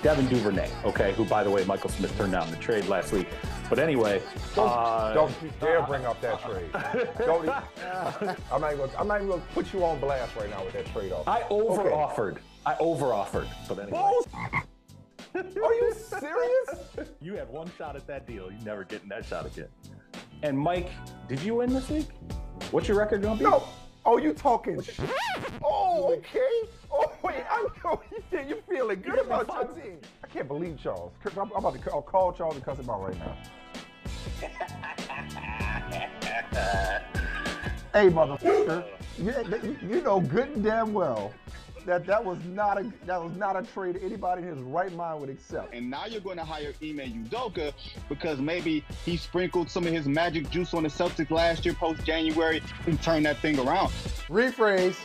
Devin Duvernay, okay, who, by the way, Michael Smith turned down the trade last week. But anyway. Don't you dare bring up that trade. I'm not even going to put you on blast right now with that trade offer. I over-offered. But anyway. Are you serious? You had one shot at that deal. You're never getting that shot again. And Mike, did you win this week? What's your record going to be? No. Oh, you talking shit? Oh, okay. Oh, wait. You feeling good about your team? I can't believe Charles. I'm about to call Charles and cuss him out right now. Hey, motherfucker. You know good and damn well that was not a trade anybody in his right mind would accept. And now you're going to hire Ime Udoka because maybe he sprinkled some of his magic juice on the Celtics last year post-January and turned that thing around. Rephrase.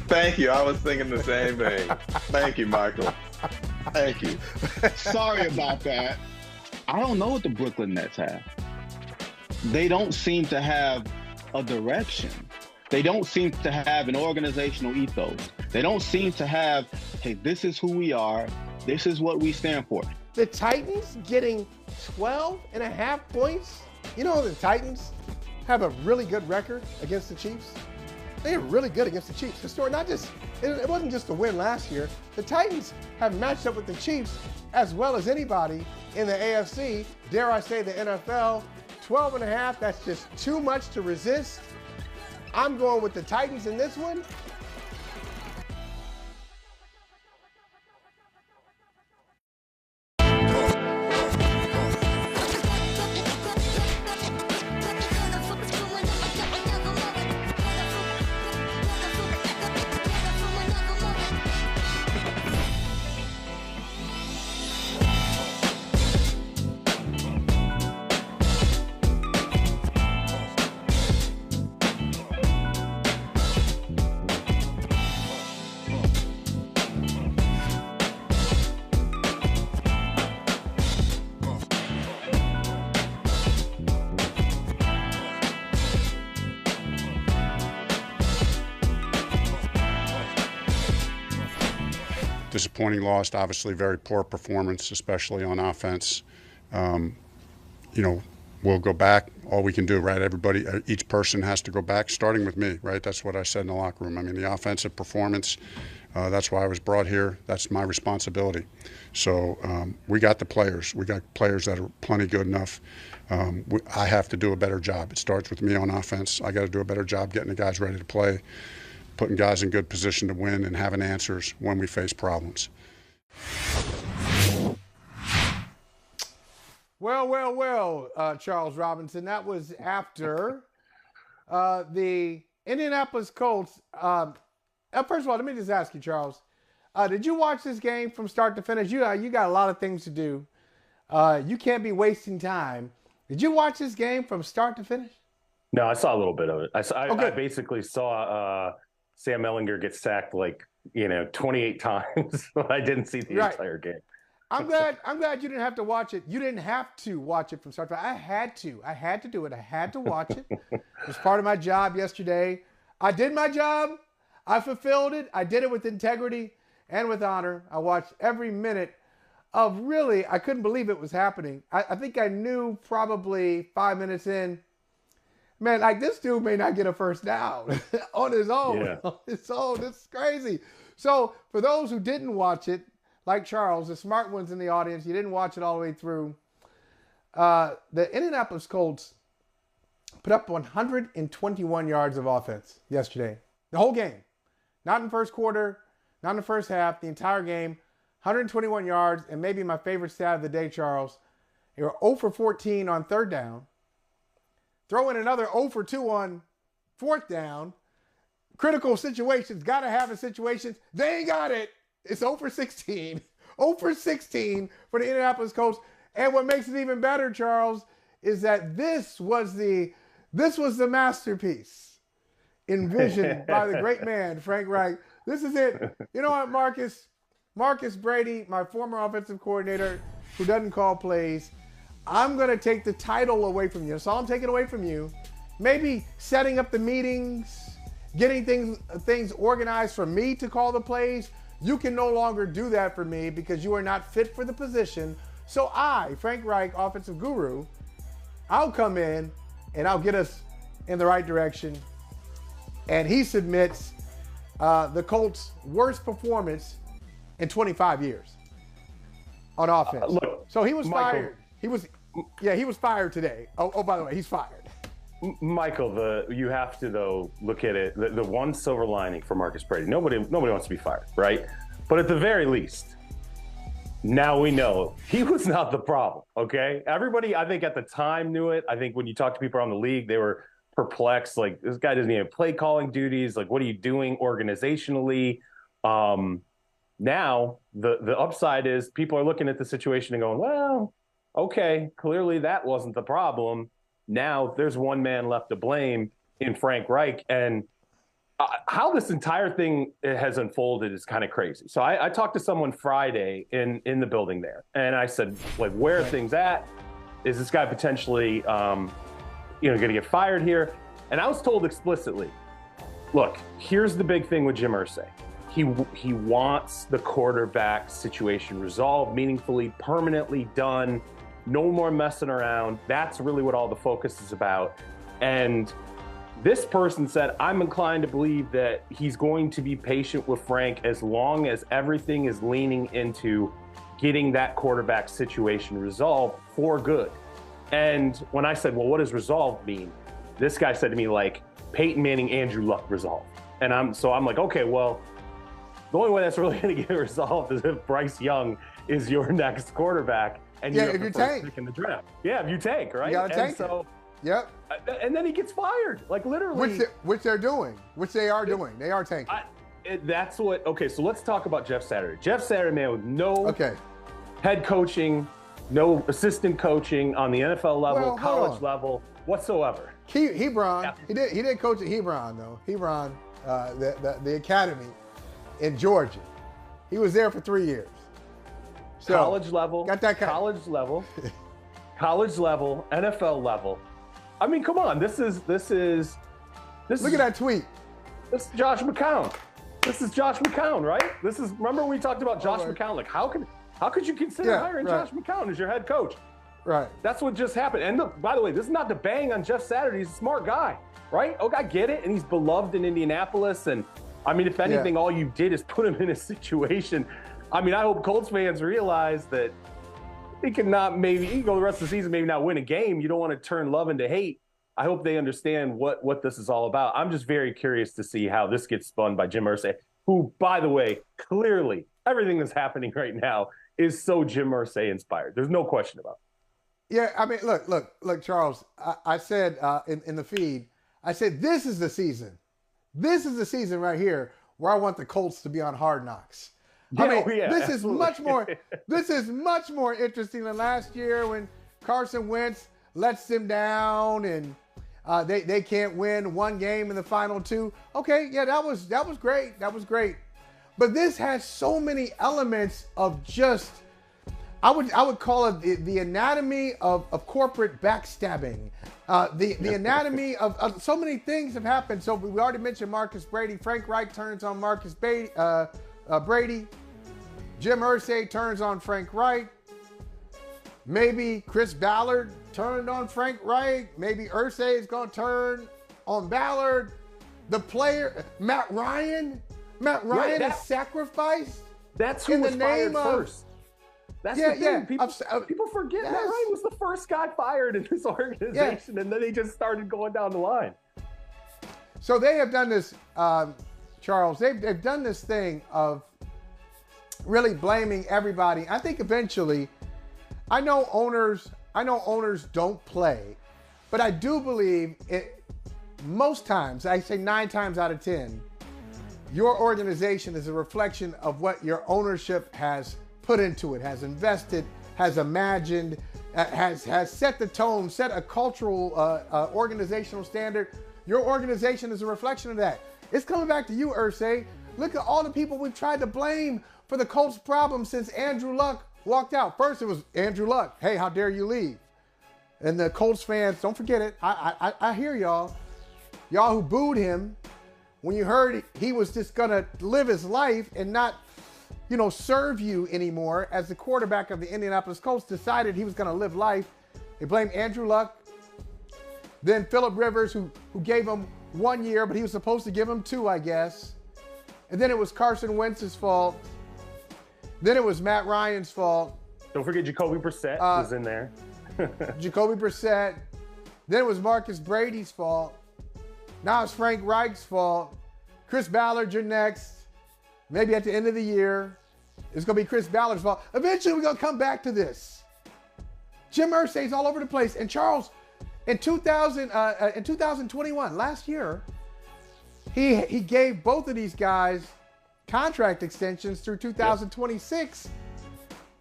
Thank you. I was thinking the same thing. Thank you, Michael. Thank you. Sorry about that. I don't know what the Brooklyn Nets have. They don't seem to have a direction. They don't seem to have an organizational ethos. They don't seem to have, hey, this is who we are. This is what we stand for. The Titans getting 12.5 points. You know, the Titans have a really good record against the Chiefs. They are really good against the Chiefs. It wasn't just a win last year. The Titans have matched up with the Chiefs as well as anybody in the AFC. Dare I say the NFL. 12.5, that's just too much to resist. I'm going with the Titans in this one. Disappointing loss, obviously very poor performance, especially on offense. We'll go back. All we can do, right? Everybody, each person has to go back, starting with me, right? That's what I said in the locker room. I mean, the offensive performance, that's why I was brought here. That's my responsibility. So we got the players. We got players that are plenty good enough. I have to do a better job. It starts with me on offense. I got to do a better job getting the guys ready to play, putting guys in good position to win, and having answers when we face problems. Well, Charles Robinson. That was after the Indianapolis Colts. First of all, let me just ask you, Charles. Did you watch this game from start to finish? You got a lot of things to do. You can't be wasting time. Did you watch this game from start to finish? No, I saw a little bit of it. I basically saw Sam Ehlinger get sacked 28 times, but I didn't see the entire game. I'm glad you didn't have to watch it. You didn't have to watch it from start to finish. I had to do it. I had to watch it. It was part of my job yesterday. I did my job. I fulfilled it. I did it with integrity and with honor. I watched every minute of I couldn't believe it was happening. I think I knew probably 5 minutes in, man, this dude may not get a first down on his own. Yeah. On his own. This is crazy. So for those who didn't watch it, like Charles, the smart ones in the audience, you didn't watch it all the way through. The Indianapolis Colts put up 121 yards of offense yesterday. The whole game. Not in the first quarter, not in the first half, the entire game. 121 yards, and maybe my favorite stat of the day, Charles, they were 0 for 14 on third down. Throw in another 0 for 2 on fourth down. Critical situations, got to have a situation. They ain't got it. It's 0 for 16. 0 for 16 for the Indianapolis Colts. And what makes it even better, Charles, is that this was the masterpiece envisioned by the great man, Frank Reich. This is it. You know what, Marcus Brady, my former offensive coordinator who doesn't call plays, I'm going to take the title away from you. That's all I'm taking away from you. Maybe setting up the meetings, getting things organized for me to call the plays. You can no longer do that for me because you are not fit for the position. So I, Frank Reich, offensive guru, I'll come in and I'll get us in the right direction. And he submits the Colts' worst performance in 25 years on offense. Look, so he was Michael, fired. He was fired today. Oh, by the way, he's fired. Michael, you have to, though, look at it. The one silver lining for Marcus Brady, nobody wants to be fired, right? But at the very least, now we know he was not the problem, okay? Everybody, I think, at the time knew it. I think when you talk to people around the league, they were perplexed. Like, this guy doesn't even have play calling duties. Like, what are you doing organizationally? Now, the upside is people are looking at the situation and going, well, okay, clearly that wasn't the problem. Now there's one man left to blame in Frank Reich. And how this entire thing has unfolded is kind of crazy. So I talked to someone Friday in the building there, and I said, like, where are things at? Is this guy potentially, going to get fired here? And I was told explicitly, look, here's the big thing with Jim Irsay. He wants the quarterback situation resolved, meaningfully, permanently done. No more messing around. That's really what all the focus is about. And this person said, I'm inclined to believe that he's going to be patient with Frank as long as everything is leaning into getting that quarterback situation resolved for good. And when I said, well, what does resolved mean? This guy said to me, like, Peyton Manning, Andrew Luck resolved. And I'm like, okay, well, the only way that's really going to get resolved is if Bryce Young is your next quarterback. And if you tank in the draft. Yeah, if you tank, right? You gotta tank. So, yep. And then he gets fired, like literally. Which they're doing. Which they are doing. They are tanking. That's what. Okay, so let's talk about Jeff Saturday. Jeff Saturday, man, with no head coaching, no assistant coaching on the NFL level, college level whatsoever. Hebron. Yeah. He did coach at Hebron though. Hebron, the academy in Georgia. He was there for 3 years. So, college level, got that college level, NFL level. I mean, come on, this is. Look at that tweet. This is Josh McCown. Right? Remember we talked about Josh McCown? Like, how could you consider hiring Josh McCown as your head coach? Right. That's what just happened. And look, by the way, this is not to bang on Jeff Saturday. He's a smart guy, right? Okay, I get it, and he's beloved in Indianapolis. And I mean, if anything, all you did is put him in a situation. I mean, I hope Colts fans realize that he can go the rest of the season, maybe not win a game. You don't want to turn love into hate. I hope they understand what this is all about. I'm just very curious to see how this gets spun by Jim Irsay, who, by the way, clearly everything that's happening right now is so Jim Irsay inspired. There's no question about it. Yeah, I mean, look, Charles, I said in the feed, I said, this is the season. This is the season right here where I want the Colts to be on Hard Knocks. This is much more. This is much more interesting than last year when Carson Wentz lets them down and they can't win one game in the final two. Okay, yeah, that was great. That was great. But this has so many elements of just. I would call it the anatomy of corporate backstabbing. The anatomy of so many things have happened. So we already mentioned Marcus Brady. Frank Reich turns on Marcus Brady. Jim Irsay turns on Frank Reich. Maybe Chris Ballard turned on Frank Reich. Maybe Irsay is going to turn on Ballard. The player, Matt Ryan is sacrificed. That's who was fired first. That's the thing. People forget Matt Ryan was the first guy fired in this organization, and then they just started going down the line. So they have done this, Charles. They've done this thing of really blaming everybody. I think eventually, I know owners don't play, but I do believe most times, I say 9 times out of 10, your organization is a reflection of what your ownership has put into it, has invested, has imagined, has set the tone, set a cultural, organizational standard. Your organization is a reflection of that. It's coming back to you, Irsay. Look at all the people we've tried to blame for the Colts' problem since Andrew Luck walked out. First, it was Andrew Luck. Hey, how dare you leave? And the Colts fans, don't forget it. I hear y'all. Y'all who booed him when you heard he was just going to live his life and not serve you anymore as the quarterback of the Indianapolis Colts, decided he was going to live life. They blamed Andrew Luck. Then Phillip Rivers, who gave him 1 year, but he was supposed to give him 2, I guess. And then it was Carson Wentz's fault. Then it was Matt Ryan's fault. Don't forget Jacoby Brissett was in there. Jacoby Brissett. Then it was Marcus Brady's fault. Now it's Frank Reich's fault. Chris Ballard, you're next. Maybe at the end of the year, it's going to be Chris Ballard's fault. Eventually, we're going to come back to this. Jim Irsay's all over the place. And Charles, in 2021, last year, he gave both of these guys contract extensions through 2026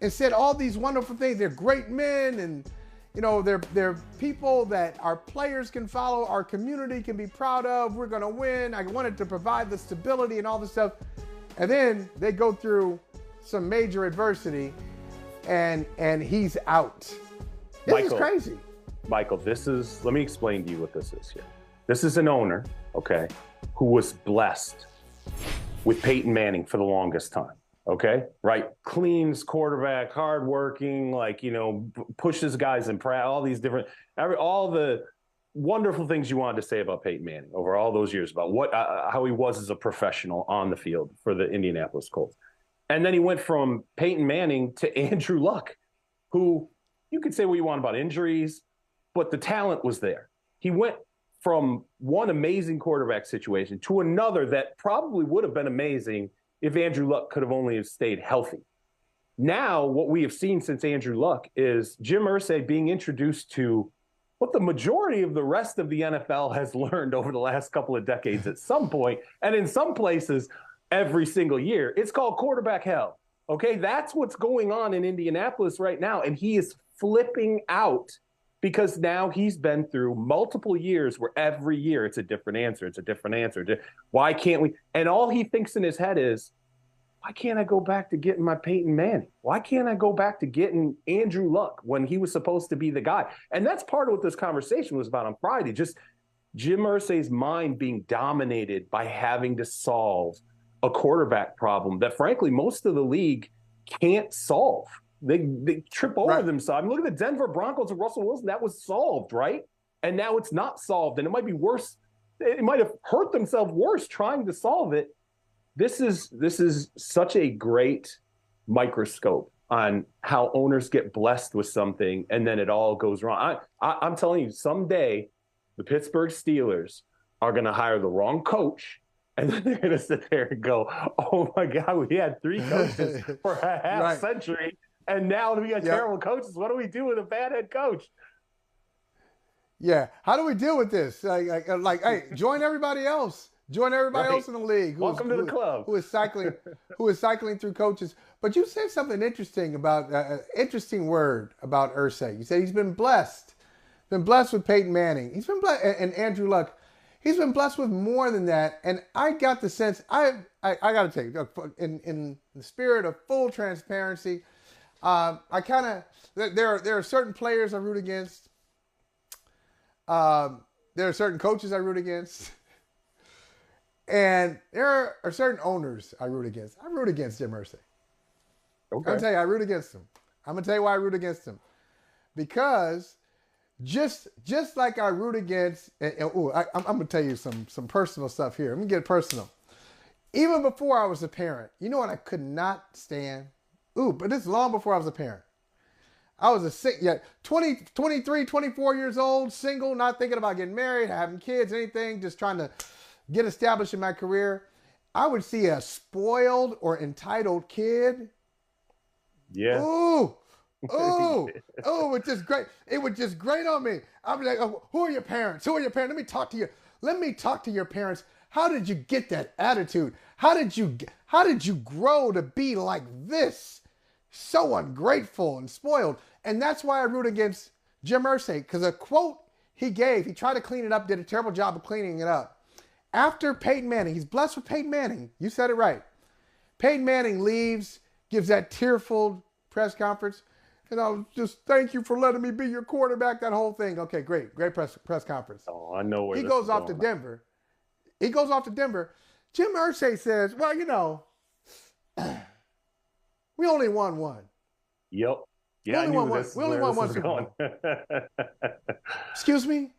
and said all these wonderful things. They're great men, and they're people that our players can follow, our community can be proud of. We're going to win. I wanted to provide the stability and all this stuff. And then they go through some major adversity, and he's out. This is crazy. Michael, let me explain to you what this is here. This is an owner, okay, who was blessed with Peyton Manning for the longest time, okay? Right? Cleans quarterback, hardworking, pushes guys in practice, all these different, all the wonderful things you wanted to say about Peyton Manning over all those years, about how he was as a professional on the field for the Indianapolis Colts. And then he went from Peyton Manning to Andrew Luck, who you could say what you want about injuries, but the talent was there. He went from one amazing quarterback situation to another that probably would have been amazing if Andrew Luck could have only stayed healthy. Now, what we have seen since Andrew Luck is Jim Irsay being introduced to what the majority of the rest of the NFL has learned over the last couple of decades at some point, and in some places every single year. It's called quarterback hell. Okay, that's what's going on in Indianapolis right now, and he is flipping out because now he's been through multiple years where every year it's a different answer. It's a different answer. Why can't we? And all he thinks in his head is, why can't I go back to getting my Peyton Manning? Why can't I go back to getting Andrew Luck when he was supposed to be the guy? And that's part of what this conversation was about on Friday, just Jim Irsay's mind being dominated by having to solve a quarterback problem that, frankly, most of the league can't solve. They trip over themselves. I mean, look at the Denver Broncos and Russell Wilson. That was solved, right? And now it's not solved, and it might be worse. It might have hurt themselves worse trying to solve it. This is such a great microscope on how owners get blessed with something and then it all goes wrong. I'm telling you, someday the Pittsburgh Steelers are going to hire the wrong coach, and then they're going to sit there and go, oh my God, we had 3 coaches for a half century, and now we got terrible coaches. What do we do with a bad head coach? Yeah. How do we deal with this? Hey, join everybody else. Join everybody else in the league. Welcome to the club. Who is cycling through coaches. But you said something interesting about interesting word about Irsay. You said he's been blessed with Peyton Manning. He's been blessed, and Andrew Luck. He's been blessed with more than that. And I got the sense, I got to tell you, in the spirit of full transparency, there are certain players I root against. There are certain coaches I root against. And there are certain owners I root against. I root against Jim Irsay. Okay. I'm going to tell you, I root against him. I'm going to tell you why I root against him. Because just like I root against, I'm going to tell you some personal stuff here. Let me get personal. Even before I was a parent, you know what I could not stand? But this is long before I was a parent. I was 23, 24 years old, single, not thinking about getting married, having kids, anything, just trying to get established in my career. I would see a spoiled or entitled kid. Yeah. It was just great. It was just great on me. I'd be like, who are your parents? Let me talk to you. Let me talk to your parents. How did you get that attitude? How did you grow to be like this? So ungrateful and spoiled. And that's why I root against Jim Irsay, because a quote he gave, he tried to clean it up, did a terrible job of cleaning it up. After Peyton Manning, he's blessed with Peyton Manning. You said it right. Peyton Manning leaves, gives that tearful press conference. Just thank you for letting me be your quarterback, that whole thing. Okay, great press conference. Oh, I know where he goes off to Denver. He goes off to Denver. Jim Irsay says, well, We only won one. Yep. Yeah, we only won one Super Bowl. Excuse me?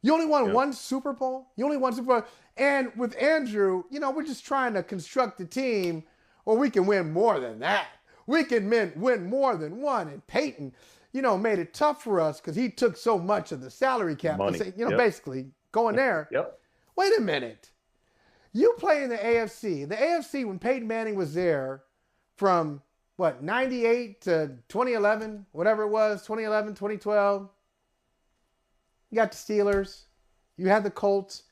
You only won one Super Bowl? You only won Super Bowl. And with Andrew, we're just trying to construct a team where we can win more than that. We can win more than one. And Peyton, made it tough for us because he took so much of the salary cap. Money. Basically going there. Yep. Wait a minute. You play in the AFC. The AFC, when Peyton Manning was there from, 98 to 2011, whatever it was, 2011, 2012. You got the Steelers. You had the Colts.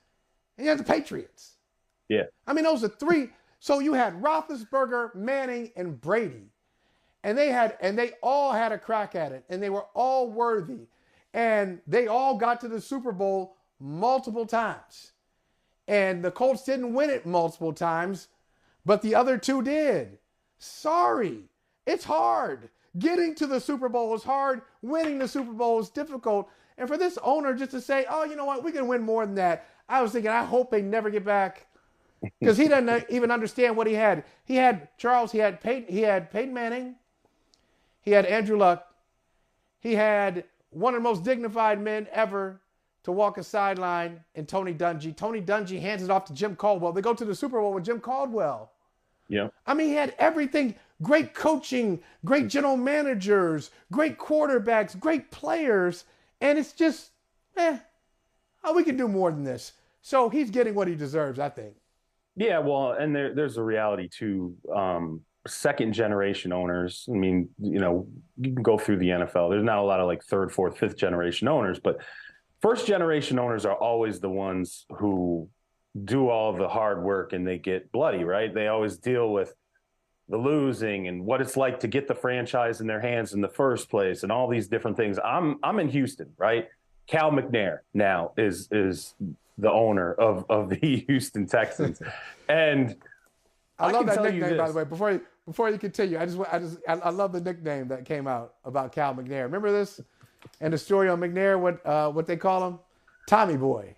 And you had the Patriots. Yeah. I mean, those are three. So you had Roethlisberger, Manning, and Brady. And they all had a crack at it. And they were all worthy. And they all got to the Super Bowl multiple times. And the Colts didn't win it multiple times, but the other two did. Sorry. It's hard. Getting to the Super Bowl is hard. Winning the Super Bowl is difficult. And for this owner just to say, oh, you know what, we can win more than that. I was thinking, I hope they never get back. Because he doesn't even understand what he had. He had Peyton Manning. He had Andrew Luck. He had one of the most dignified men ever to walk a sideline in Tony Dungy. Tony Dungy hands it off to Jim Caldwell. They go to the Super Bowl with Jim Caldwell. Yeah. I mean, he had everything. Great coaching, great general managers, great quarterbacks, great players. And it's just, we can do more than this. So he's getting what he deserves, I think. Yeah, well, and there's a reality to second generation owners. I mean, you can go through the NFL. There's not a lot of like third, fourth, fifth generation owners, but first generation owners are always the ones who do all the hard work and they get bloody, right? They always deal with the losing and what it's like to get the franchise in their hands in the first place and all these different things. I'm in Houston, right? Cal McNair now is the owner of the Houston Texans. And I love that nickname, by the way. Before you continue, I love the nickname that came out about Cal McNair. Remember this? And the story on McNair, what they call him? Tommy Boy.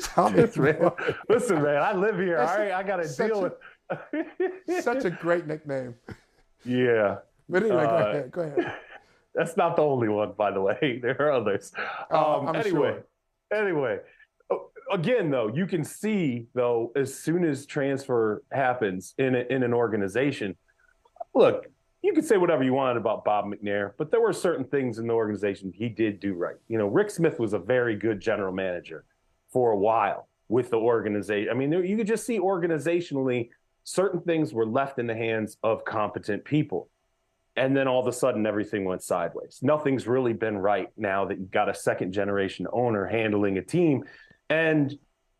Tommy Boy. Listen, man, I live here. All right, I got to deal with such a great nickname. Yeah. But anyway, go ahead. That's not the only one, by the way. There are others. Anyway, again, though, you can see, though, as soon as transfer happens in an organization, look, you can say whatever you wanted about Bob McNair, but there were certain things in the organization he did do right. Rick Smith was a very good general manager for a while with the organization. I mean, you could just see organizationally certain things were left in the hands of competent people. And then all of a sudden, everything went sideways. Nothing's really been right now that you've got a second-generation owner handling a team. And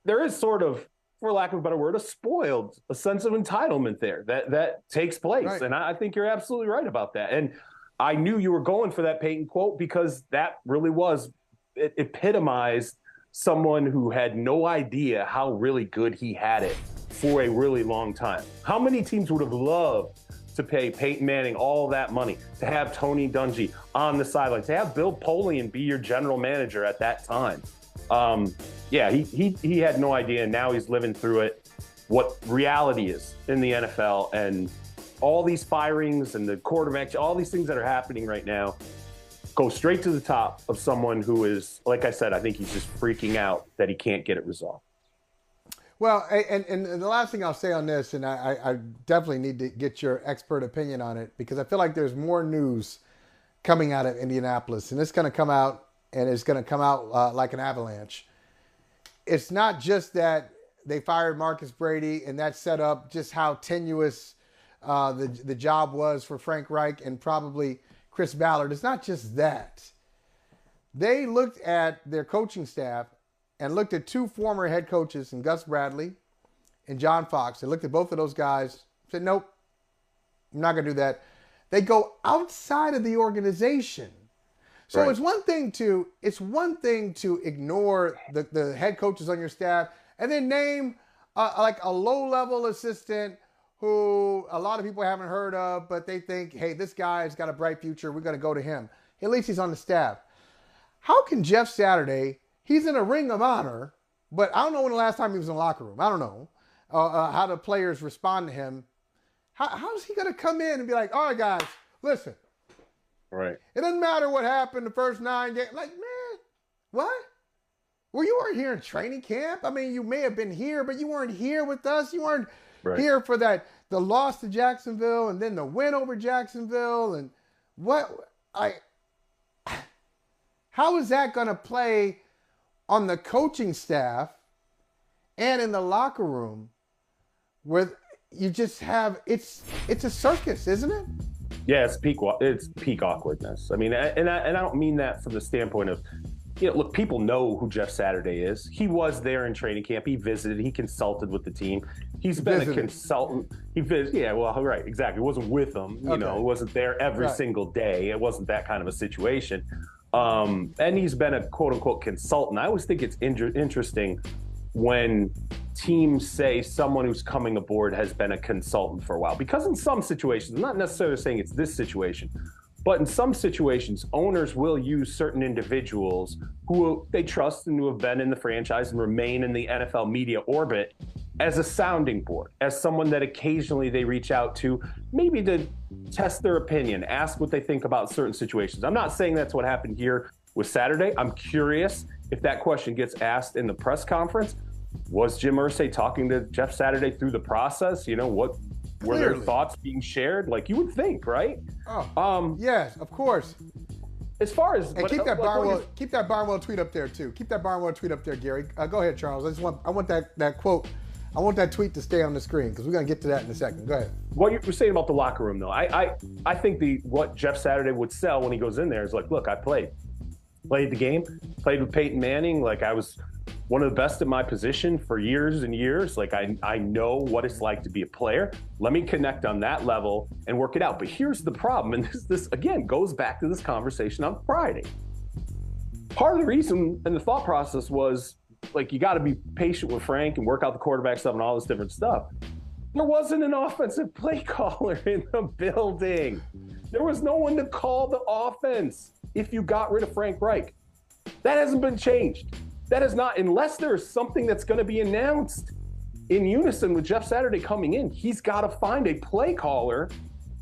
there is sort of, for lack of a better word, a sense of entitlement there that takes place. Right. And I think you're absolutely right about that. And I knew you were going for that Peyton quote because that really it epitomized someone who had no idea how really good he had it for a really long time. How many teams would have loved to pay Peyton Manning all that money, to have Tony Dungy on the sideline, to have Bill Polian be your general manager at that time? He had no idea, and now he's living through it, what reality is in the NFL, and all these firings and the quarterback, all these things that are happening right now go straight to the top of someone who is, like I said, I think he's just freaking out that he can't get it resolved. Well, and the last thing I'll say on this, and I definitely need to get your expert opinion on it, because I feel like there's more news coming out of Indianapolis, and it's going to come out, and it's going to come out like an avalanche. It's not just that they fired Marcus Brady, and that set up just how tenuous the job was for Frank Reich and probably Chris Ballard. It's not just that. They looked at their coaching staff and looked at two former head coaches, in Gus Bradley and John Fox. They looked at both of those guys, said, nope, I'm not going to do that. They go outside of the organization. So right. It's one thing to ignore the head coaches on your staff and then name like a low-level assistant who a lot of people haven't heard of, but they think, hey, this guy's got a bright future. We're going to go to him. At least he's on the staff. How can Jeff Saturday, he's in a ring of honor, but I don't know when the last time he was in the locker room. I don't know how the players respond to him. How is he going to come in and be like, all right, guys, listen. Right. It doesn't matter what happened the first 9 games. Like, man, what? Well, you weren't here in training camp. I mean, you may have been here, but you weren't here with us. You weren't here for the loss to Jacksonville and then the win over Jacksonville. And how is that going to play on the coaching staff and in the locker room where you just have, it's a circus, isn't it? Yeah, it's peak awkwardness. I mean, and I don't mean that from the standpoint of, look, people know who Jeff Saturday is. He was there in training camp. He visited. He consulted with the team. He's been a consultant. Yeah, well, right, exactly. It wasn't with them. You know, it wasn't there every single day. It wasn't that kind of a situation. And he's been a quote unquote consultant. I always think it's interesting when teams say someone who's coming aboard has been a consultant for a while, because in some situations, I'm not necessarily saying it's this situation, but in some situations, owners will use certain individuals who they trust and who have been in the franchise and remain in the NFL media orbit as a sounding board, as someone that occasionally they reach out to, maybe to test their opinion, ask what they think about certain situations. I'm not saying that's what happened here with Saturday. I'm curious if that question gets asked in the press conference. Was Jim Irsay talking to Jeff Saturday through the process? What were their thoughts being shared? Like you would think, right? Yes, of course. As far as keep that Barnwell tweet up there too. Keep that Barnwell tweet up there, Gary. Go ahead, Charles. I want that quote. I want that tweet to stay on the screen because we're gonna get to that in a second. Go ahead. What you were saying about the locker room, though, I think what Jeff Saturday would sell when he goes in there is like, look, I played the game, played with Peyton Manning. Like I was one of the best at my position for years and years. Like I know what it's like to be a player. Let me connect on that level and work it out. But here's the problem, and this again goes back to this conversation on Friday. Part of the reason and the thought process was like you got to be patient with Frank and work out the quarterback stuff and all this different stuff. There wasn't an offensive play caller in the building. There was no one to call the offense if you got rid of Frank Reich. That hasn't been changed. That is not, unless there is something that's going to be announced in unison with Jeff Saturday coming in, he's got to find a play caller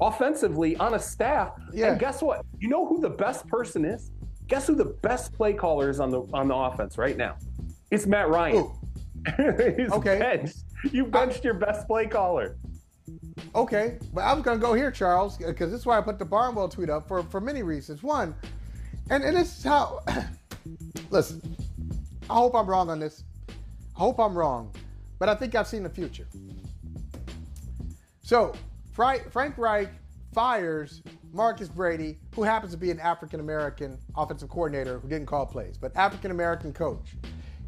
offensively on a staff. Yeah. And guess what? You know who the best person is? Guess who the best play caller is on the offense right now? It's Matt Ryan. He's benched. You benched your best play caller. Okay, but I was going to go here, Charles, because this is why I put the Barnwell tweet up for many reasons. One, and this is how, listen, I hope I'm wrong on this. I hope I'm wrong, but I think I've seen the future. So, Frank Reich fires Marcus Brady, who happens to be an African-American offensive coordinator who didn't call plays, but African-American coach.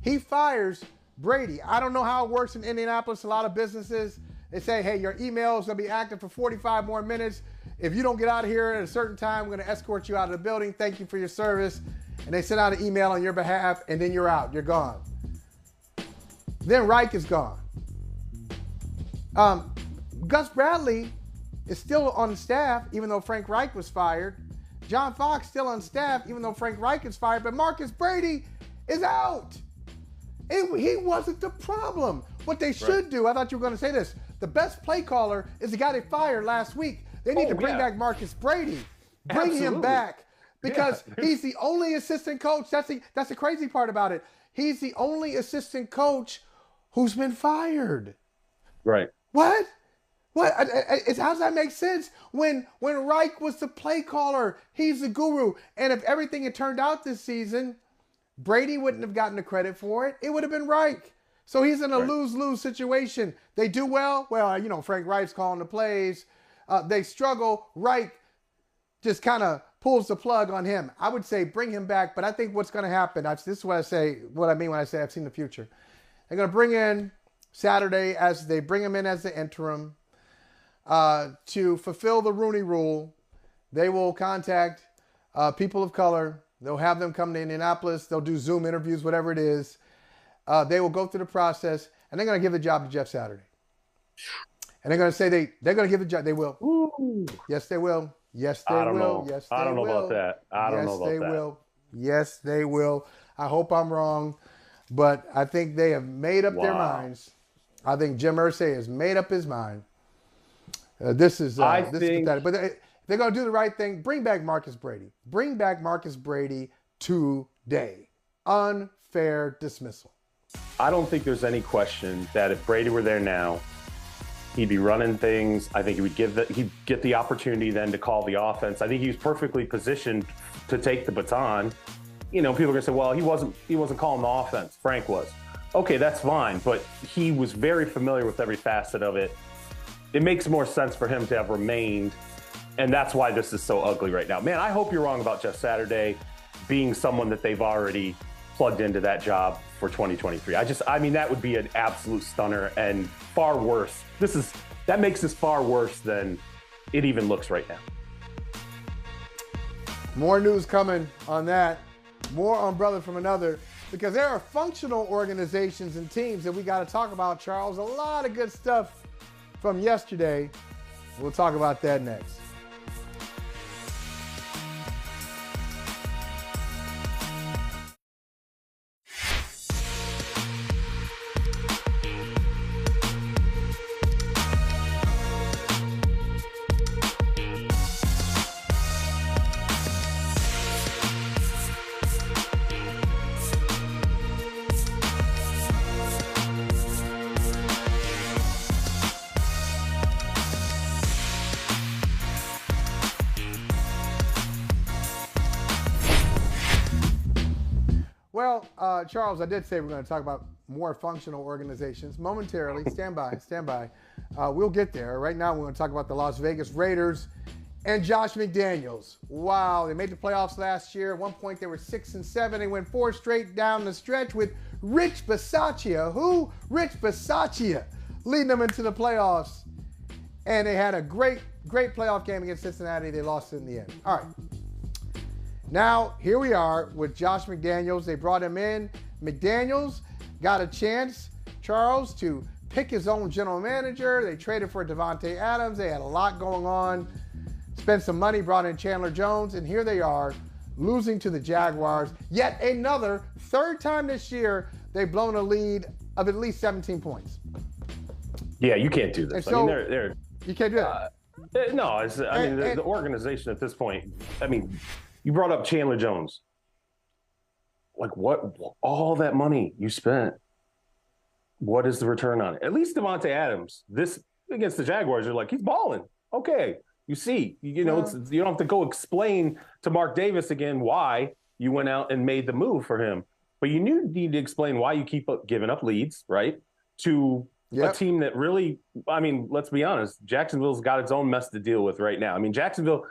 He fires Brady. I don't know how it works in Indianapolis. A lot of businesses, they say, hey, your email is going to be active for 45 more minutes. If you don't get out of here at a certain time, we're going to escort you out of the building. Thank you for your service. And they send out an email on your behalf, and then you're out. You're gone. Then Reich is gone. Gus Bradley is still on staff, even though Frank Reich was fired. John Fox still on staff, even though Frank Reich is fired. But Marcus Brady is out. He wasn't the problem. What they should do, I thought you were going to say this, the best play caller is the guy they fired last week. They need to bring back Marcus Brady. Bring him back because he's the only assistant coach. That's the crazy part about it. He's the only assistant coach who's been fired. Right. What? How does that make sense? When Reich was the play caller, he's the guru. And if everything had turned out this season, Brady wouldn't have gotten the credit for it. It would have been Reich. So he's in a lose-lose situation. They do well. Well, Frank Reich's calling the plays. They struggle. Reich just kind of pulls the plug on him. I would say bring him back, but I think what's going to happen, this is what I mean when I say I've seen the future. They're going to bring in Saturday they bring him in as the interim to fulfill the Rooney Rule. They will contact people of color. They'll have them come to Indianapolis. They'll do Zoom interviews, whatever it is. They will go through the process, and they're going to give the job to Jeff Saturday. And they're going to say they're going to give the job. They will. Ooh. Yes, they will. Yes, they will. Yes, they will. I don't know about that. I don't know about that. Yes, they will. Yes, they will. I hope I'm wrong, but I think they have made up their minds. I think Jim Irsay has made up his mind This is I this is think- pathetic. But they're going to do the right thing. Bring back Marcus Brady. Bring back Marcus Brady today. Unfair dismissal. I don't think there's any question that if Brady were there now, he'd be running things. I think he'd get the opportunity then to call the offense. I think he was perfectly positioned to take the baton. You know, people are gonna say, well, he wasn't calling the offense. Frank was. Okay, that's fine, but he was very familiar with every facet of it. It makes more sense for him to have remained, and that's why this is so ugly right now. Man, I hope you're wrong about Jeff Saturday being someone that they've already plugged into that job for 2023. I mean, that would be an absolute stunner and far worse. That makes this far worse than it even looks right now. More news coming on that. More on Brother from Another, because there are functional organizations and teams that we got to talk about, Charles. A lot of good stuff from yesterday. We'll talk about that next. Well, Charles, I did say we're going to talk about more functional organizations momentarily. Stand by, stand by. We'll get there. Right now, we're going to talk about the Las Vegas Raiders and Josh McDaniels. Wow, they made the playoffs last year. At one point, they were 6-7. They went 4 straight down the stretch with Rich Bisaccia. Who? Rich Bisaccia leading them into the playoffs. And they had a great playoff game against Cincinnati. They lost it in the end. All right. Now, here we are with Josh McDaniels. They brought him in. McDaniels got a chance, Charles, to pick his own general manager. They traded for Davante Adams. They had a lot going on. Spent some money, brought in Chandler Jones, and here they are losing to the Jaguars. Yet another, third time this year, they've blown a lead of at least 17 points. Yeah, you can't do this. And so, they're you can't do that. no, the organization at this point, I mean, you brought up Chandler Jones. Like, what? All that money you spent, what is the return on it? At least Davante Adams, this against the Jaguars, you're like, he's balling. Okay, you see, you know, you don't have to go explain to Mark Davis again why you went out and made the move for him. But you need to explain why you keep giving up leads, right? To a team that really, I mean, let's be honest, Jacksonville's got its own mess to deal with right now. I mean, Jacksonville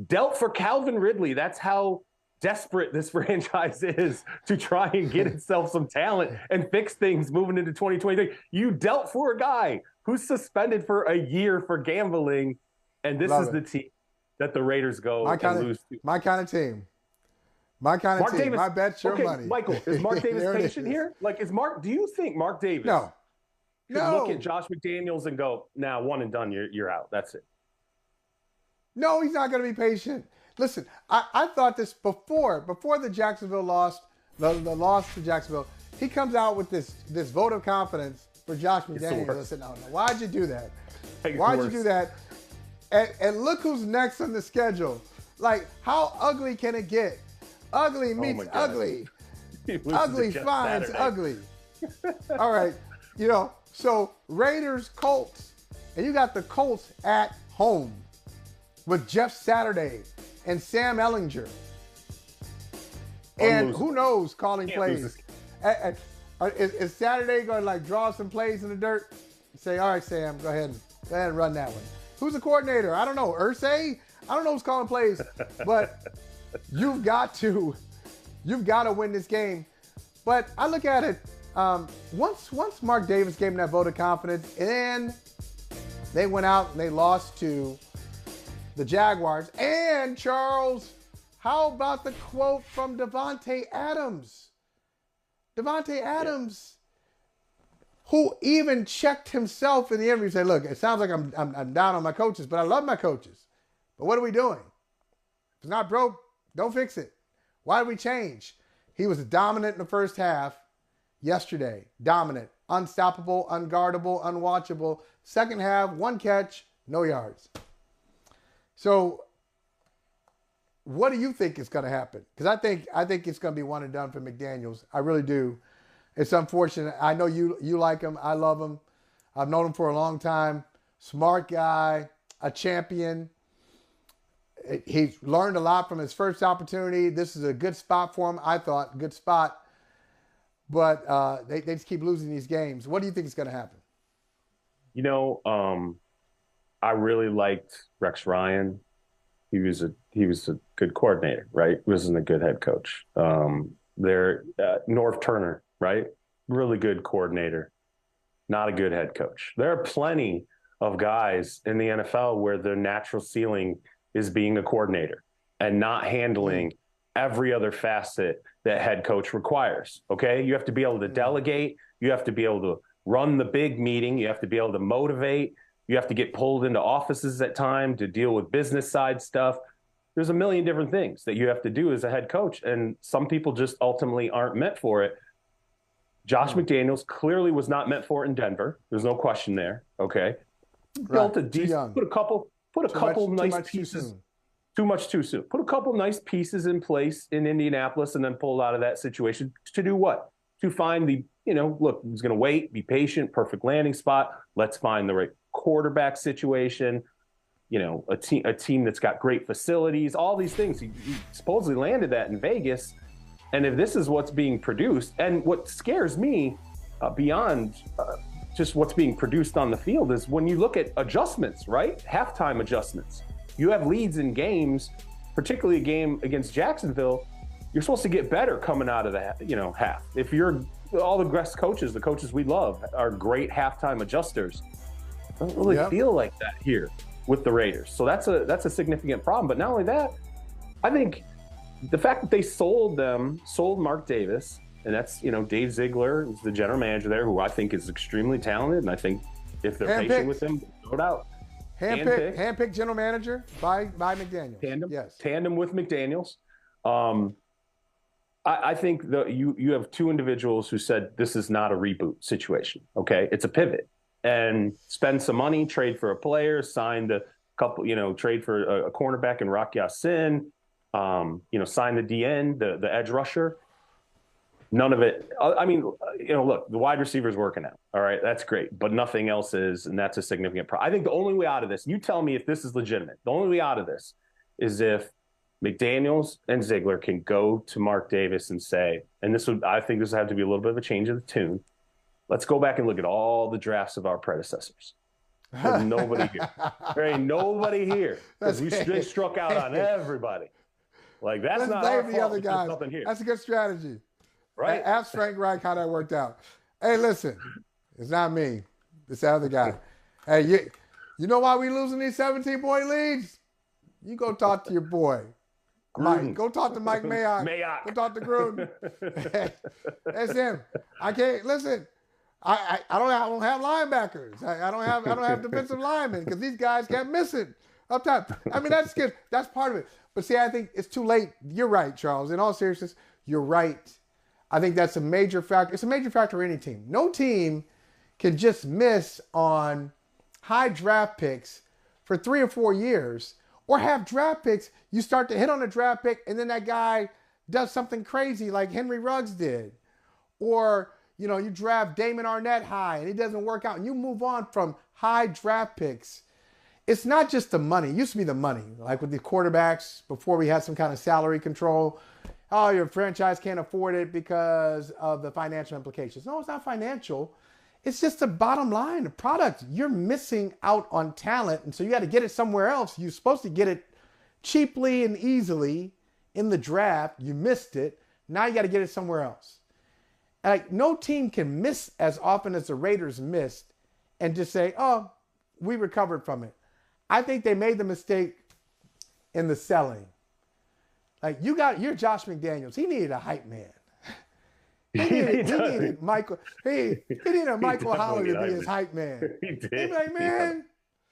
dealt for Calvin Ridley. That's how desperate this franchise is to try and get itself some talent and fix things moving into 2023. You dealt for a guy who's suspended for a year for gambling, and this is the team that the Raiders go and lose to. My kind of team. My kind of Mark team. Davis, My bet's your money. Michael, is Mark Davis patient here? Like, do you think Mark Davis could look at Josh McDaniels and go, nah, one and done, you're out. That's it. No, he's not going to be patient. Listen, I thought this before the Jacksonville loss, the loss to Jacksonville, he comes out with this vote of confidence for Josh McDaniels. I said, no, why'd you do that? Why'd you do that? And look who's next on the schedule. Like, how ugly can it get? Ugly meets ugly. Ugly finds ugly. All right, you know, so Raiders, Colts, and you got the Colts at home with Jeff Saturday and Sam Ellinger. And who knows calling plays. Is Saturday going to like draw some plays in the dirt? Say, all right, Sam, go ahead and run that one. Who's the coordinator? I don't know. Irsay? I don't know who's calling plays, but you've got to win this game. But I look at it, once Mark Davis gave him that vote of confidence, and they went out and they lost to the Jaguars. And Charles, how about the quote from Davante Adams? Davante Adams, who even checked himself in the interview, said, look, it sounds like I'm down on my coaches, but I love my coaches. But what are we doing? If it's not broke, don't fix it. Why did we change? He was dominant in the first half yesterday. Dominant, unstoppable, unguardable, unwatchable. Second half, 1 catch, No yards. So what do you think is going to happen? Because I think it's going to be one and done for McDaniels. I really do. It's unfortunate. I know you like him. I love him. I've known him for a long time. Smart guy, a champion. He's learned a lot from his first opportunity. This is a good spot for him, I thought. Good spot. But they just keep losing these games. What do you think is going to happen? You know, I really liked Rex Ryan. He was a good coordinator, right? He wasn't a good head coach. Norv Turner, right? Really good coordinator, not a good head coach. There are plenty of guys in the NFL where their natural ceiling is being a coordinator and not handling every other facet that head coach requires. Okay. You have to be able to delegate. You have to be able to run the big meeting. You have to be able to motivate. You have to get pulled into offices at time to deal with business side stuff. There's a million different things that you have to do as a head coach. And some people just ultimately aren't meant for it. Josh McDaniels clearly was not meant for it in Denver. There's no question there. Okay. Built a decent, put a couple nice pieces. Too much too soon. Put a couple nice pieces in place in Indianapolis and then pulled out of that situation to do what? To find the, look, he's going to wait, be patient, perfect landing spot. Let's find the right quarterback situation, a team that's got great facilities, all these things. He supposedly landed that in Vegas. And if this is what's being produced, and what scares me beyond just what's being produced on the field is when you look at adjustments, right? Halftime adjustments. You have leads in games, particularly a game against Jacksonville. You're supposed to get better coming out of the half. If you're all the best coaches, the coaches we love, are great halftime adjusters. Don't really feel like that here with the Raiders. So that's a significant problem. But not only that, I think the fact that they sold Mark Davis, and that's Dave Ziegler is the general manager there, who I think is extremely talented, and I think if they're patient with him, no doubt. Handpicked general manager by McDaniels. Tandem with McDaniels. I think you have two individuals who said this is not a reboot situation. Okay, it's a pivot, and spend some money, trade for a player, sign a couple, trade for a cornerback in Rock Ya-Sin, sign the DN, the edge rusher. None of it. I mean, look, the wide receiver's working out. All right, that's great, but nothing else is, and that's a significant problem. I think the only way out of this, you tell me if this is legitimate, the only way out of this is if McDaniels and Ziegler can go to Mark Davis and say, and I think this would have to be a little bit of a change of the tune. Let's go back and look at all the drafts of our predecessors. There's nobody here. There ain't nobody here. They struck out on everybody. Like, that's not our fault. The other guys. Here. That's a good strategy. Right. Ask Frank Reich how that worked out. Hey, listen, it's not me. It's the other guy. Hey, you know why we losing these 17-point leads? You go talk to your boy. Mike. Go talk to Mike Mayock. Go talk to Gruden. That's him. I can't listen. I don't have linebackers. I don't have defensive linemen because these guys can't miss it up top. I mean, that's good. That's part of it. But see, I think it's too late. You're right, Charles. In all seriousness, you're right. I think that's a major factor. It's a major factor for any team. No team can just miss on high draft picks for 3 or 4 years, or have draft picks. You start to hit on a draft pick, and then that guy does something crazy like Henry Ruggs did. Or, you draft Damon Arnett high, and it doesn't work out, and you move on from high draft picks. It's not just the money. It used to be the money, like with the quarterbacks before we had some kind of salary control. Oh, your franchise can't afford it because of the financial implications. No, it's not financial. It's just the bottom line, the product. You're missing out on talent, and so you got to get it somewhere else. You're supposed to get it cheaply and easily in the draft. You missed it. Now you got to get it somewhere else. Like, no team can miss as often as the Raiders missed and just say, oh, we recovered from it. I think they made the mistake in the selling. Like, you're Josh McDaniels. He needed a hype man. He needed Michael. He needed a Michael Holley to be his hype man. He did. He'd be like, man,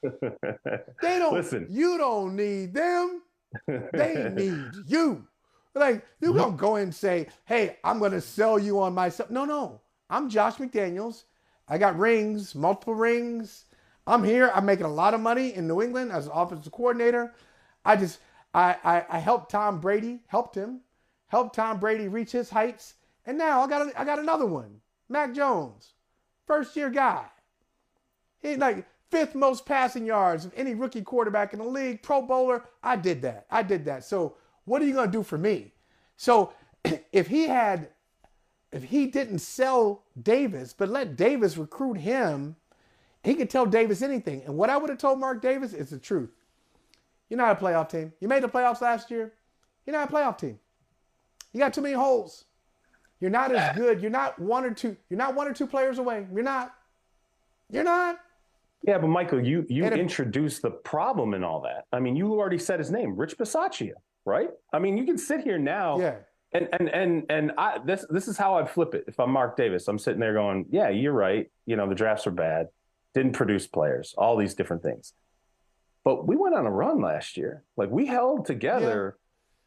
they don't. Listen. You don't need them. They need you. Like, you don't go and say, hey, I'm going to sell you on myself. No. I'm Josh McDaniels. I got rings, multiple rings. I'm here. I'm making a lot of money in New England as an offensive coordinator. I helped Tom Brady, helped Tom Brady reach his heights. And now I got another one. Mac Jones, first-year guy. He like 5th most passing yards of any rookie quarterback in the league, Pro Bowler. I did that. So what are you going to do for me? So if he didn't sell Davis, but let Davis recruit him, he could tell Davis anything. And what I would have told Mark Davis is the truth. You're not a playoff team. You made the playoffs last year. You're not a playoff team. You got too many holes. You're not as good. You're not one or two players away. You're not. Yeah, but Michael, you introduced the problem in all that. I mean, you already said his name, Rich Bisaccia, right? I mean, you can sit here now. Yeah. And this is how I'd flip it. If I'm Mark Davis, I'm sitting there going, yeah, you're right. You know, the drafts are bad. Didn't produce players, all these different things. But we went on a run last year. Like, we held together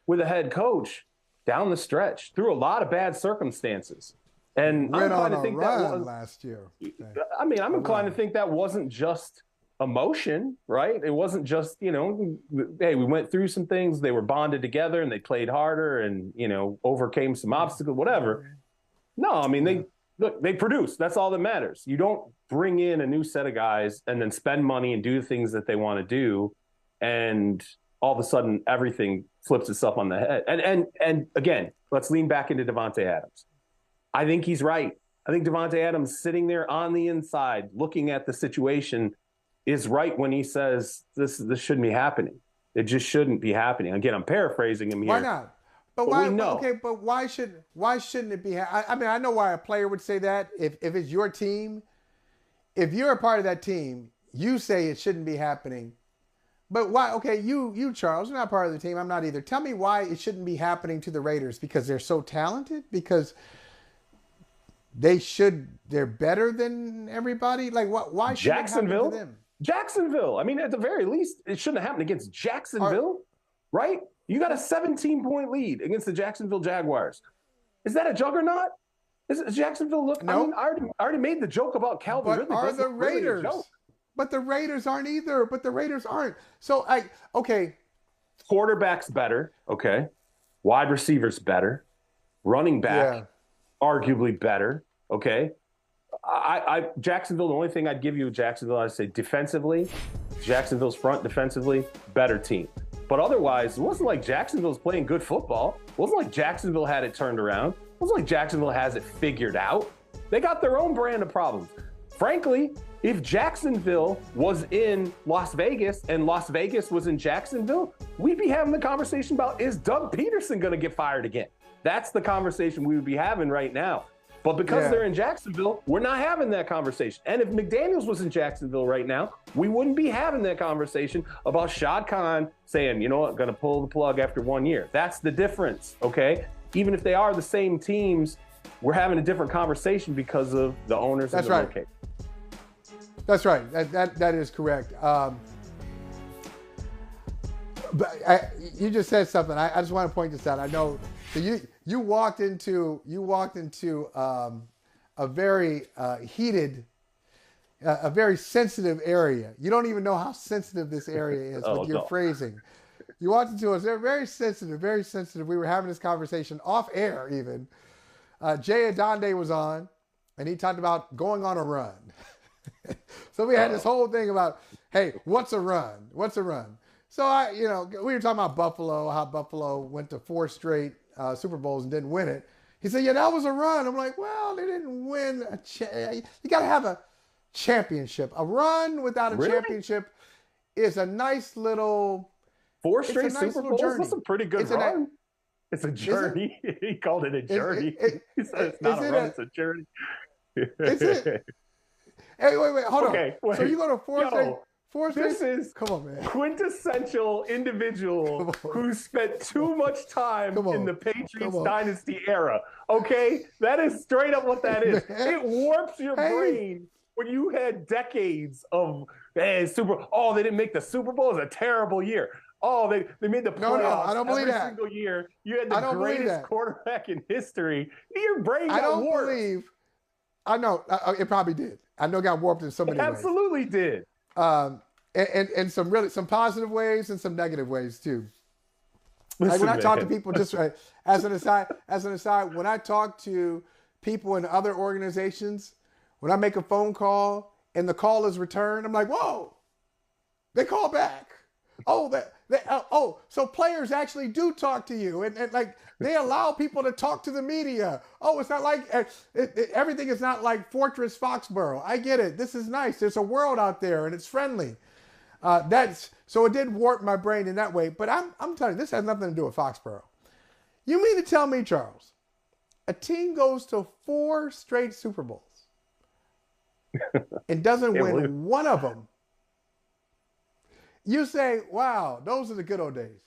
with a head coach down the stretch through a lot of bad circumstances. And I'm inclined to think that was last year. I mean, I'm inclined to think that wasn't just emotion, right? It wasn't just, you know, hey, we went through some things, they were bonded together and they played harder and, you know, overcame some obstacles, whatever. No, I mean, they produce. That's all that matters. You don't bring in a new set of guys and then spend money and do the things that they want to do, and all of a sudden everything flips itself on the head. And again, let's lean back into Davante Adams. I think he's right. I think Davante Adams sitting there on the inside looking at the situation is right when he says this shouldn't be happening. It just shouldn't be happening. Again, I'm paraphrasing him here. Why not? But why? Okay, but why shouldn't it be? I mean, I know why a player would say that. If it's your team, if you're a part of that team, you say it shouldn't be happening. But why? Okay, you Charles, you're not part of the team. I'm not either. Tell me why it shouldn't be happening to the Raiders. Because they're so talented? Because they're better than everybody? Like, why should it happen to them? Jacksonville. I mean, at the very least, it shouldn't have happened against Jacksonville, right? You got a 17-point lead against the Jacksonville Jaguars. Is that a juggernaut? Is Jacksonville look? No. I mean, I already made the joke about Calvin Ridley. Are the Raiders? Really, but the Raiders aren't either. So, okay. Quarterback's better. Okay. Wide receivers better. Running back, arguably better. Okay. Jacksonville, the only thing I'd give you with Jacksonville, I'd say defensively, Jacksonville's front defensively, better team. But otherwise, it wasn't like Jacksonville's playing good football. It wasn't like Jacksonville had it turned around. It wasn't like Jacksonville has it figured out. They got their own brand of problems. Frankly, if Jacksonville was in Las Vegas and Las Vegas was in Jacksonville, we'd be having the conversation about, is Doug Peterson going to get fired again? That's the conversation we would be having right now. But because they're in Jacksonville, we're not having that conversation. And if McDaniels was in Jacksonville right now, we wouldn't be having that conversation about Shad Khan saying, you know what, going to pull the plug after 1 year. That's the difference, okay? Even if they are the same teams, we're having a different conversation because of the owners and the location. That's right. That is correct. But you just said something. I just want to point this out. I know you walked into a very heated, a very sensitive area. You don't even know how sensitive this area is with your phrasing. You walked into a very sensitive, very sensitive. We were having this conversation off air even. Jay Adonde was on, and he talked about going on a run. So we had this whole thing about, hey, what's a run? What's a run? So we were talking about Buffalo, how Buffalo went to 4 straight Super Bowls and didn't win it. He said, yeah, that was a run. I'm like, well, they didn't win. You got to have a championship. A run without a championship is a nice little 4 straight Super Bowls. That's a pretty good run. It's a journey. He called it a journey. He said it's not a run, it's a journey. Is it? Hey, wait, hold on. Wait. So you go to 4 straight. This is come on, man. Quintessential individual who spent too much time in the Patriots dynasty era. Okay? That is straight up what that is. It warps your brain when you had decades of they didn't make the Super Bowl. It was a terrible year. Oh, they made the playoffs. No, I don't believe every that. single year. You had the greatest quarterback in history. Your brain got warped. I know. It probably did. I know it got warped in so many ways. Absolutely did. And some positive ways and some negative ways too. Like when I talk to people, just as an aside, when I talk to people in other organizations, when I make a phone call and the call is returned, I'm like, whoa, they call back. Oh, so players actually do talk to you, and like they allow people to talk to the media. Oh, it's not like everything is not like Fortress Foxborough. I get it. This is nice. There's a world out there, and it's friendly. So it did warp my brain in that way. But I'm telling you, this has nothing to do with Foxborough. You mean to tell me, Charles, a team goes to 4 straight Super Bowls and doesn't win one of them? You say, wow, those are the good old days.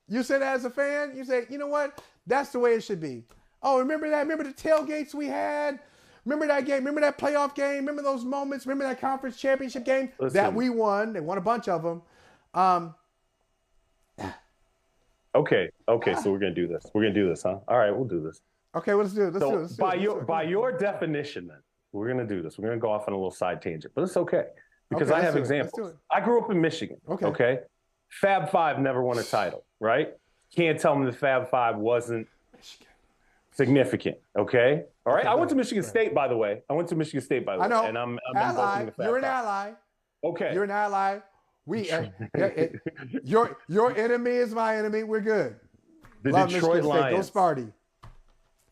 You say that as a fan, you say, you know what? That's the way it should be. Oh, remember that? Remember the tailgates we had? Remember that game? Remember that playoff game? Remember those moments? Remember that conference championship game that we won? They won a bunch of them. Okay, so we're going to do this. We're going to do this, huh? All right, we'll do this. Okay, let's do it. Let's do it. By your definition, then, we're going to do this. We're going to go off on a little side tangent, but it's okay. Because I have examples. I grew up in Michigan. Okay. Fab Five never won a title, right? Can't tell me the Fab Five wasn't significant. Okay. All right. I went to Michigan State, by the way. I know. And I'm ally. The Fab You're an Five. ally. Okay. You're an ally. Your enemy is my enemy. We're good. The Love Detroit Michigan Lions. State. Go Sparty.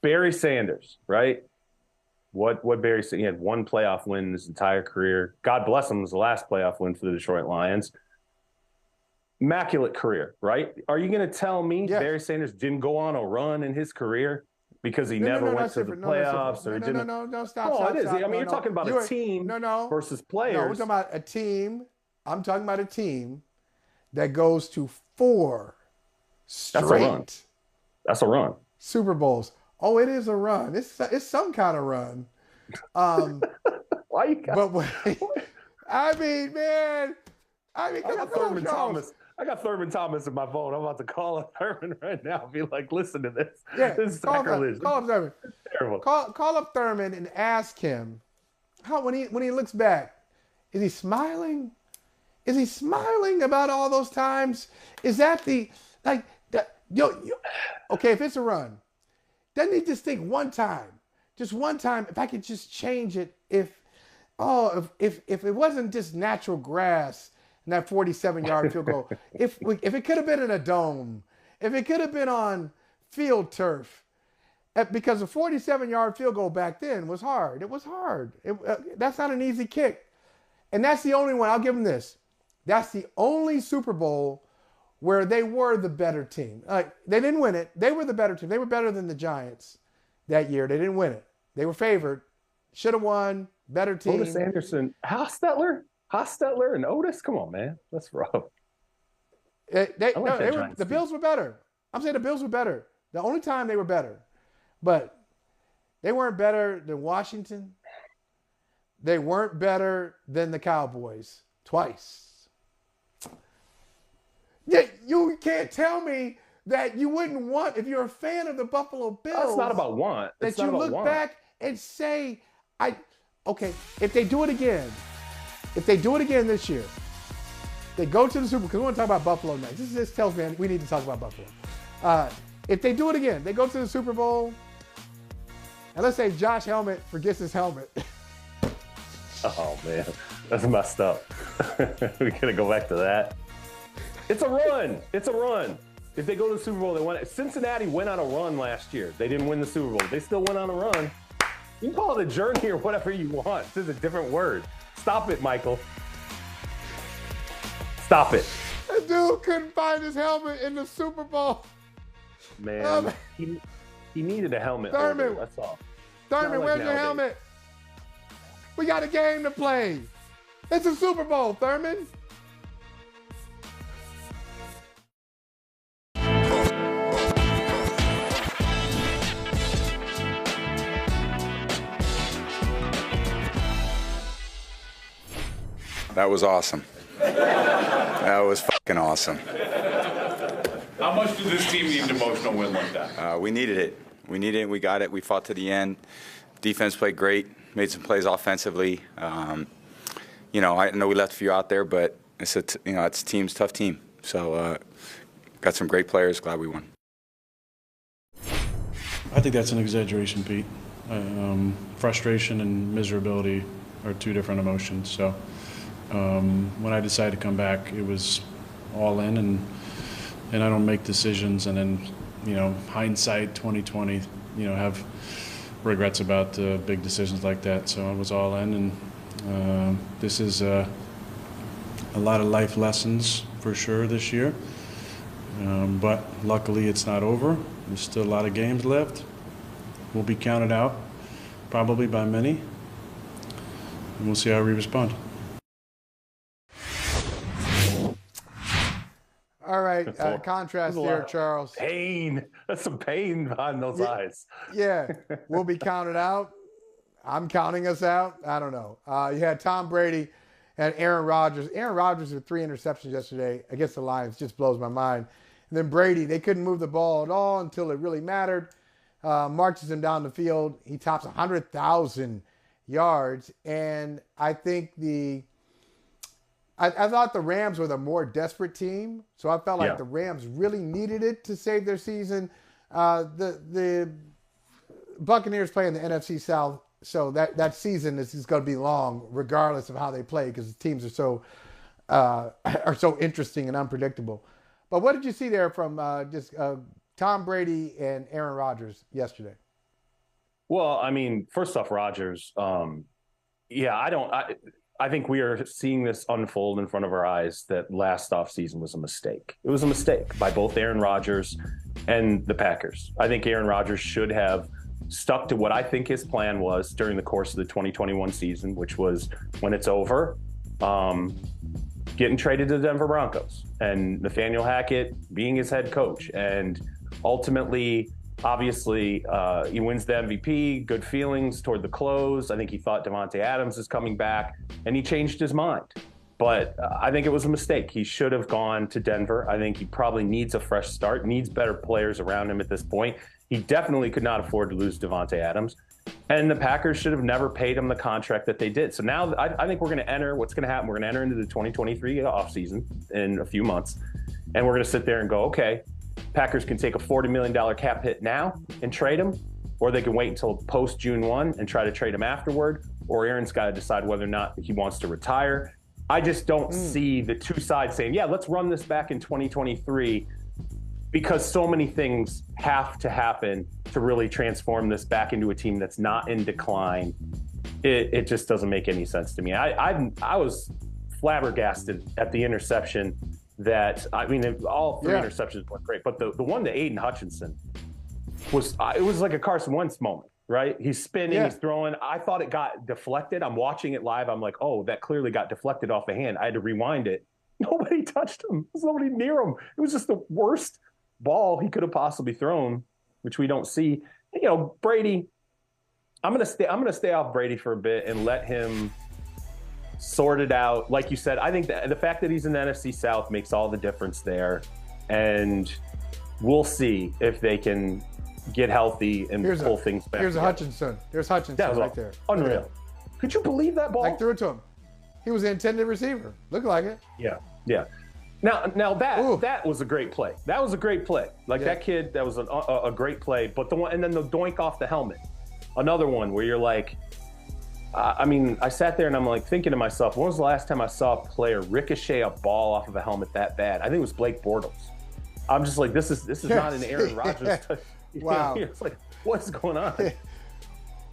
Barry Sanders, right? What Barry said, he had 1 playoff win in his entire career. God bless him, it was the last playoff win for the Detroit Lions. Immaculate career, right? Are you going to tell me Barry Sanders didn't go on a run in his career because he never went to the playoffs? No, stop. Oh, stop, it is. stop. I mean, you're talking about a team versus players. No, we're talking about a team. I'm talking about a team that goes to 4 straight. That's a run. Super Bowls. Oh, it is a run. It's some kind of run. Why you got? I mean, man. I got Thurman Thomas. I got Thurman Thomas in my phone. I'm about to call up Thurman right now. Be like, listen to this. Yeah, this is sacrilege. Call up Thurman. It's terrible. Call up Thurman and ask him how when he looks back, is he smiling? Is he smiling about all those times? Is that okay? If it's a run. Doesn't he just think just one time, if I could just change it, if it wasn't just natural grass in that 47-yard field goal, if it could have been in a dome, if it could have been on field turf, because a 47-yard field goal back then was hard. It was hard. That's not an easy kick. And that's the only one, I'll give them this. That's the only Super Bowl where they were the better team. They didn't win it. They were the better team. They were better than the Giants that year. They didn't win it. They were favored. Should have won. Better team. Otis Anderson, Hostetler, and Otis. Come on, man. That's rough. The Bills were better. I'm saying the Bills were better. The only time they were better. But they weren't better than Washington. They weren't better than the Cowboys. Twice. Yeah, you can't tell me that you wouldn't want, if you're a fan of the Buffalo Bills. That's not about want. That you look back and say, if they do it again this year, they go to the Super Bowl, because we want to talk about Buffalo next. This tells me we need to talk about Buffalo. If they do it again, they go to the Super Bowl, and let's say Josh Helmet forgets his helmet. Oh, man. That's messed up. We got to go back to that. It's a run. If they go to the Super Bowl, they won it. Cincinnati went on a run last year. They didn't win the Super Bowl. They still went on a run. You can call it a journey or whatever you want. This is a different word. Stop it, Michael. Stop it. The dude couldn't find his helmet in the Super Bowl. Man, he needed a helmet. Thurman, that's all. Thurman, where's your helmet? We got a game to play. It's a Super Bowl, Thurman. That was awesome. That was fucking awesome. How much did this team need an emotional win like that? We needed it. We got it. We fought to the end. Defense played great. Made some plays offensively. I know we left a few out there, but it's it's a team's tough team. So got some great players. Glad we won. I think that's an exaggeration, Pete. Frustration and miserability are two different emotions. So when I decided to come back, it was all in, and I don't make decisions and then, hindsight 2020, have regrets about big decisions like that. So I was all in, and this is a lot of life lessons for sure this year. But luckily it's not over. There's still a lot of games left. We'll be counted out, probably by many, and we'll see how we respond. All right, contrast there, Charles. Pain. That's some pain behind those eyes. Yeah, we'll be counted out. I'm counting us out. I don't know. You had Tom Brady and Aaron Rodgers. Aaron Rodgers with 3 interceptions yesterday against the Lions. Just blows my mind. And then Brady, they couldn't move the ball at all until it really mattered. Marches him down the field. He tops 100,000 yards. And I think I thought the Rams were the more desperate team. So I felt like the Rams really needed it to save their season. The Buccaneers play in the NFC South. So that season is going to be long, regardless of how they play, because the teams are so interesting and unpredictable. But what did you see there from Tom Brady and Aaron Rodgers yesterday? Well, I mean, first off, Rodgers. I think we are seeing this unfold in front of our eyes. That last offseason was a mistake. It was a mistake by both Aaron Rodgers and the Packers. I think Aaron Rodgers should have stuck to what I think his plan was during the course of the 2021 season, which was when it's over, getting traded to the Denver Broncos and Nathaniel Hackett being his head coach. And ultimately, obviously, he wins the MVP, good feelings toward the close. I think he thought Davante Adams is coming back, and he changed his mind. But I think it was a mistake. He should have gone to Denver. I think he probably needs a fresh start, needs better players around him at this point. He definitely could not afford to lose Davante Adams. And the Packers should have never paid him the contract that they did. So now I think we're going to enter, what's going to happen, we're going to enter into the 2023 offseason in a few months. And we're going to sit there and go, okay, Packers can take a $40 million cap hit now and trade him, or they can wait until post June 1 and try to trade him afterward, or Aaron's got to decide whether or not he wants to retire. I just don't see the two sides saying, yeah, let's run this back in 2023, because so many things have to happen to really transform this back into a team that's not in decline. It just doesn't make any sense to me. I was flabbergasted at the interception that, I mean, all 3 interceptions were great, but the one to Aiden Hutchinson was, it was like a Carson Wentz moment, right? He's spinning, he's throwing. I thought it got deflected. I'm watching it live. I'm like, oh, that clearly got deflected off the hand. I had to rewind it. Nobody touched him. There's nobody near him. It was just the worst ball he could have possibly thrown, which we don't see. Brady, I'm gonna stay off Brady for a bit and let him sort it out. Like you said, I think that the fact that he's in the NFC South makes all the difference there, and we'll see if they can get healthy and pull things back. Here's Hutchinson. There's Hutchinson right there. Unreal. Could you believe that ball? Like, threw it to him. He was the intended receiver. Looked like it. Yeah. Now that was a great play. That was a great play. That kid, that was a great play. But the one, and then the doink off the helmet, another one where you're like, I sat there and I'm like thinking to myself, when was the last time I saw a player ricochet a ball off of a helmet that bad? I think it was Blake Bortles. I'm just like, this is not an Aaron Rodgers. Wow. It's like, what's going on?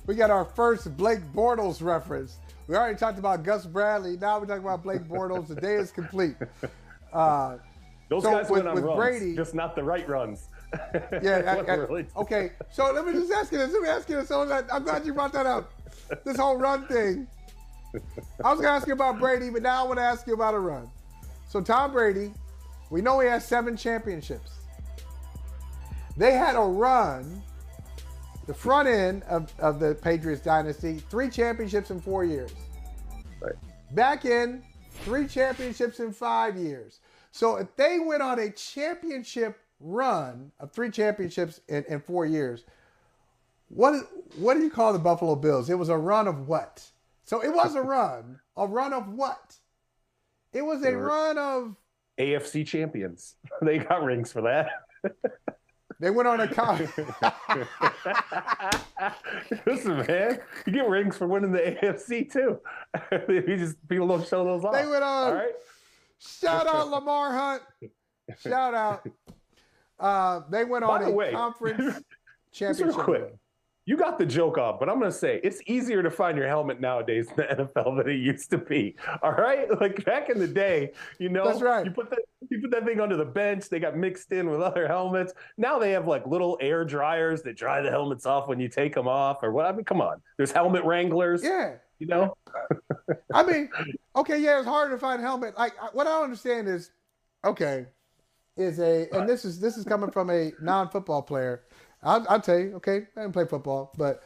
We got our first Blake Bortles reference. We already talked about Gus Bradley. Now we're talking about Blake Bortles. The day is complete. Those guys went on runs, Brady, just not the right runs. Okay, so let me just ask you this. So I'm glad you brought that up. This whole run thing. I was going to ask you about Brady, but now I want to ask you about a run. So Tom Brady, we know he has 7 championships. They had a run, the front end of the Patriots dynasty, 3 championships in 4 years. Right. Back in, 3 championships in 5 years. So if they went on a championship run of 3 championships in 4 years, what do you call the Buffalo Bills? It was a run of what? So it was a run. A run of what? It was a run of AFC champions. They got rings for that. They went on a Listen, man, you get rings for winning the AFC too. People don't show those off. They went on. All right. Shout out Lamar Hunt. Shout out. They went on a conference championship. Real quick, you got the joke off, but I'm going to say it's easier to find your helmet nowadays in the NFL than it used to be. All right? Like back in the day, That's right. you put that thing under the bench. They got mixed in with other helmets. Now they have like little air dryers that dry the helmets off when you take them off or what. I mean, come on. There's helmet wranglers. Yeah. I mean, okay, yeah, it's harder to find a helmet. Like what I don't understand is, and this is coming from a non-football player. I'll tell you, okay, I didn't play football, but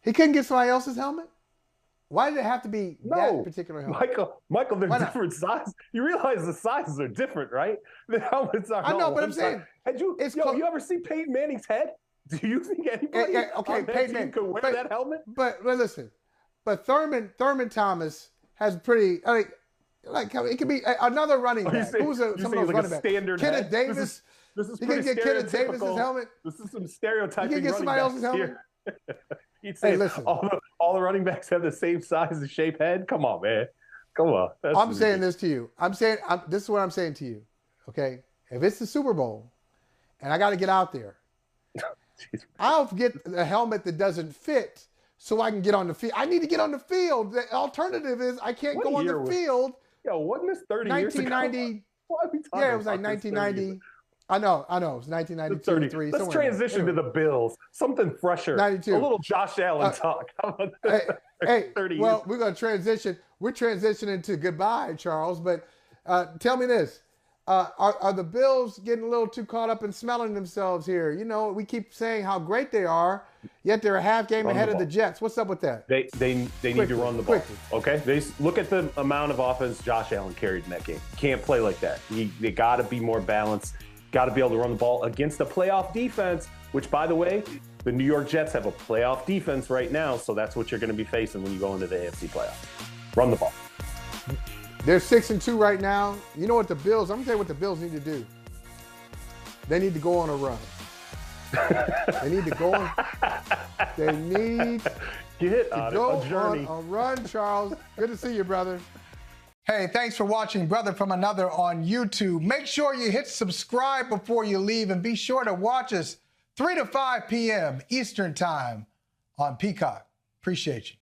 he couldn't get somebody else's helmet? Why did it have to be that particular helmet? Michael, they're different sizes. You realize the sizes are different, right? The helmets are. I know, but I'm saying. You ever see Peyton Manning's head? Do you think anybody Peyton Manning could wear that helmet? But listen, Thurman Thomas has pretty, it could be another running back. Who's some of those running backs? Kenneth Davis. This is you can get Kenneth Davis's helmet. This is some stereotyping. You can get somebody else's helmet. You'd say, listen, all the running backs have the same size and shape head. Come on, man. Come on. I'm saying this to you. This is what I'm saying to you. Okay, if it's the Super Bowl, and I got to get out there, I'll get a helmet that doesn't fit, so I can get on the field. I need to get on the field. The alternative is I can't go on the field. Wasn't this 30 years ago? 1990. Yeah, it was like 1990. I know. It was 1992, 3. Let's transition to the Bills. Something fresher. 92. A little Josh Allen talk. How about hey, 30 well, years. we're going to transition. We're transitioning to goodbye, Charles. But tell me this. Are the Bills getting a little too caught up in smelling themselves here? We keep saying how great they are, yet they're a half game ahead of the Jets. What's up with that? They need to run the ball. Okay? They look at the amount of offense Josh Allen carried in that game. Can't play like that. They got to be more balanced. Got to be able to run the ball against a playoff defense, which, by the way, the New York Jets have a playoff defense right now, so that's what you're going to be facing when you go into the AFC playoffs. Run the ball. They're 6-2 right now. You know what I'm going to tell you what the Bills need to do. They need to go on a run. They need to go on. They need to go on a run, Charles. Good to see you, brother. Hey, thanks for watching Brother from Another on YouTube. Make sure you hit subscribe before you leave and be sure to watch us 3 to 5 p.m. Eastern Time on Peacock. Appreciate you.